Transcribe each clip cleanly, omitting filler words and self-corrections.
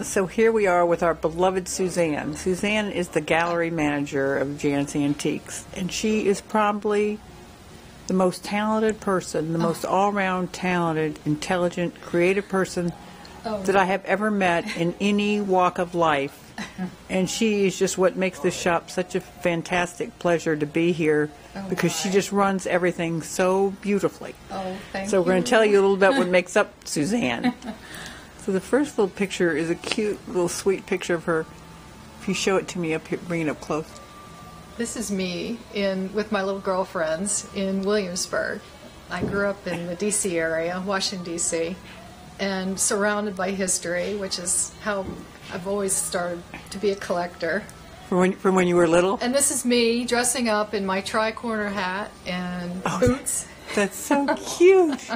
So here we are with our beloved Suzanne. Suzanne is the gallery manager of Jan's Antiques, and she is probably the most talented person, the most all-round talented, intelligent, creative person that I have ever met in any walk of life. And she is just what makes this shop such a fantastic pleasure to be here, because she just runs everything so beautifully. Oh, thank you. So we're going to tell you a little bit what makes up Suzanne. So the first little picture is a cute, little sweet picture of her. If you show it to me up here, bring it up close. This is me with my little girlfriends in Williamsburg. I grew up in the D.C. area, Washington, D.C., and surrounded by history, which is how I've always started to be a collector. From when you were little? And this is me dressing up in my tri-corner hat and boots. That's so cute.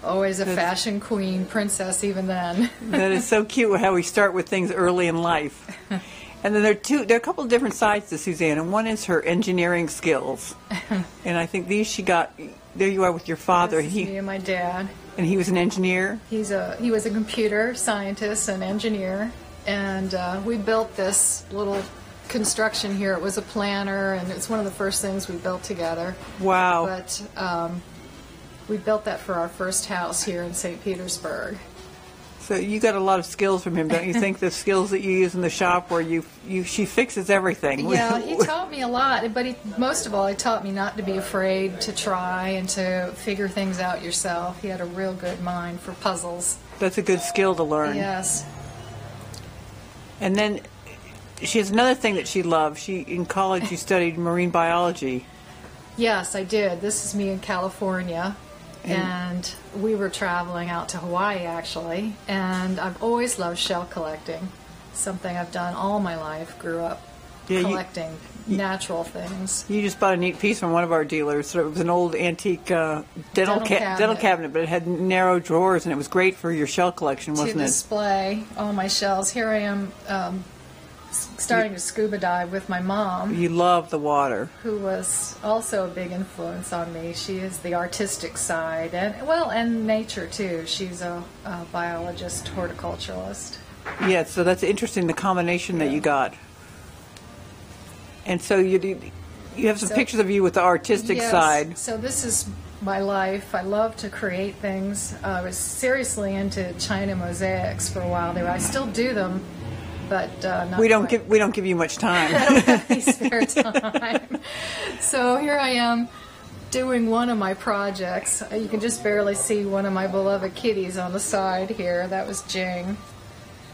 Always a fashion queen, princess even then. That is so cute how we start with things early in life. And then there are a couple of different sides to Suzanne, and one is her engineering skills. And I think these she got, there you are with your father. This is me and my dad. And he was an engineer? He was a computer scientist and engineer, and we built this little construction here. It was a planner, and it's one of the first things we built together. Wow. But we built that for our first house here in St. Petersburg. So you got a lot of skills from him, don't you think? The skills that you use in the shop where she fixes everything. Yeah, he taught me a lot, but most of all, he taught me not to be afraid to try and to figure things out yourself. He had a real good mind for puzzles. That's a good skill to learn. Yes. And then she has another thing that she loves. In college, you studied marine biology. Yes, I did. This is me in California. And we were traveling out to Hawaii, actually, and I've always loved shell collecting, something I've done all my life, grew up collecting natural things. You just bought a neat piece from one of our dealers. So it was an old antique dental cabinet, but it had narrow drawers, and it was great for your shell collection, wasn't it? To display all my shells. Here I am starting to scuba dive with my mom. You love the water. Who was also a big influence on me. She is the artistic side, and nature too. She's a biologist, horticulturalist. Yeah, so that's interesting, the combination that you got. And so you have some pictures of you with the artistic side. So this is my life. I love to create things. I was seriously into China mosaics for a while there. I still do them. But not we don't give you much time. I don't have any spare time. So here I am doing one of my projects. You can just barely see one of my beloved kitties on the side here. That was Jing.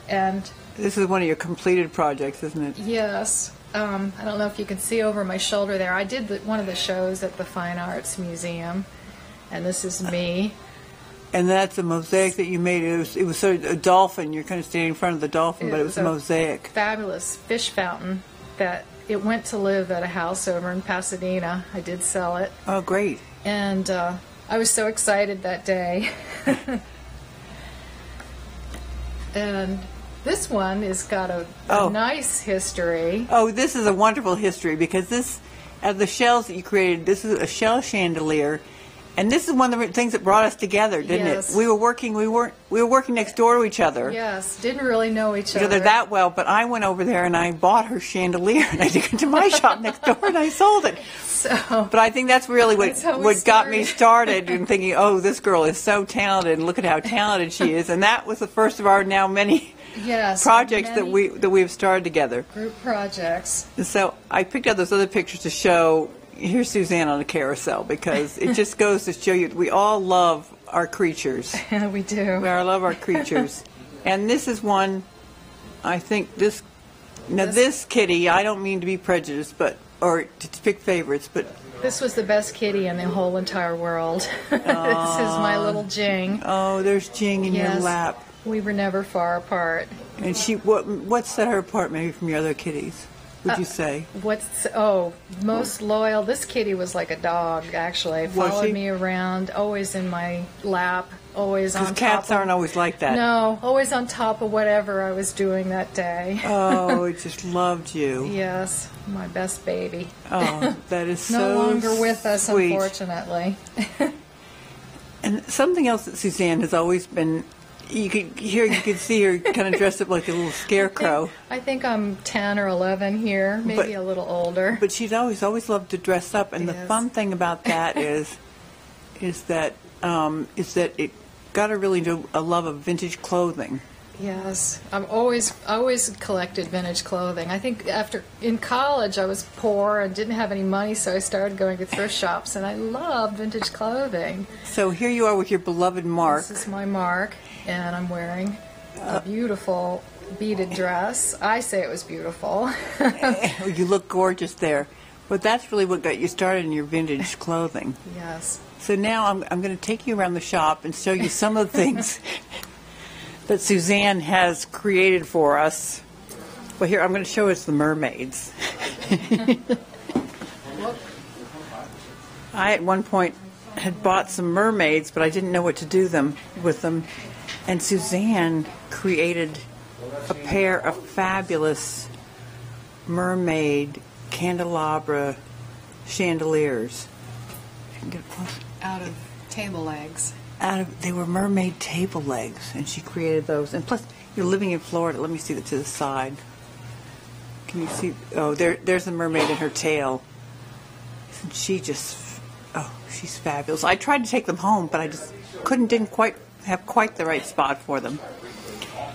And this is one of your completed projects, isn't it? Yes. I don't know if you can see over my shoulder there. I did one of the shows at the Fine Arts Museum, and this is me. And that's a mosaic that you made. It was sort of a dolphin. You're kind of standing in front of the dolphin, but it was a mosaic. Fabulous fish fountain that it went to live at a house over in Pasadena. I did sell it. Oh, great. And I was so excited that day. And this one has got a nice history. Oh, this is a wonderful history, because this, the shells that you created, this is a shell chandelier. And this is one of the things that brought us together, didn't it? We were working next door to each other. Yes, didn't really know each other that well, but I went over there and I bought her chandelier, and I took it to my shop next door and I sold it. But I think that's really what got me started in thinking, oh, this girl is so talented, and look at how talented she is. And that was the first of our now many projects that we've started together. Group projects. And so I picked out those other pictures to show. Here's Suzanne on a carousel, because it just goes to show you that we all love our creatures. We do. We all love our creatures. And this is one, I think, this kitty, I don't mean to be prejudiced, or to pick favorites, but... This was the best kitty in the whole entire world. This is my little Jing. Oh, there's Jing in your lap. We were never far apart. And what set her apart maybe from your other kitties? Would you say? Most loyal. This kitty was like a dog, actually. Followed me around, always in my lap, always on top. Because cats aren't always like that. No, always on top of whatever I was doing that day. Oh, it just loved you. Yes, my best baby. Oh, that is so no longer with us, sweet. Unfortunately. And something else that Suzanne has always been You could see her kind of dressed up like a little scarecrow. I think I'm 10 or 11 here, maybe a little older. But she's always loved to dress up, and the fun thing about that is that it got her really into a love of vintage clothing. Yes, I've always collected vintage clothing. I think in college I was poor and didn't have any money, so I started going to thrift shops, and I loved vintage clothing. So here you are with your beloved Mark. This is my Mark, and I'm wearing a beautiful beaded dress. I say it was beautiful. You look gorgeous there. But that's really what got you started in your vintage clothing. Yes. So now I'm going to take you around the shop and show you some of the things that Suzanne has created for us. Well, here, I'm going to show us the mermaids. I, at one point, had bought some mermaids, but I didn't know what to do with them. And Suzanne created a pair of fabulous mermaid candelabra chandeliers. You can get it close. Out of table legs. They were mermaid table legs, and she created those. And plus, you're living in Florida. Let me see that to the side. Can you see? Oh, there's the mermaid in her tail. And she's fabulous. I tried to take them home, but I just didn't quite have the right spot for them.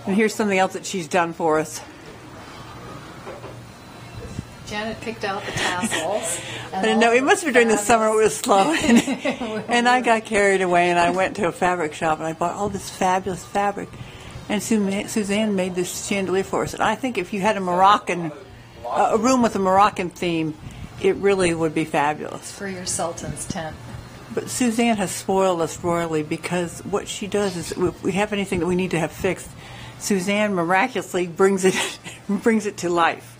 And here's something else that she's done for us. Janet picked out the tassels. I didn't know. It must have been during the summer it was slow. And I got carried away, and I went to a fabric shop, and I bought all this fabulous fabric. And Suzanne made this chandelier for us. And I think if you had a room with a Moroccan theme, it really would be fabulous. For your Sultan's tent. But Suzanne has spoiled us royally, because what she does is, if we have anything that we need to have fixed, Suzanne miraculously brings it to life.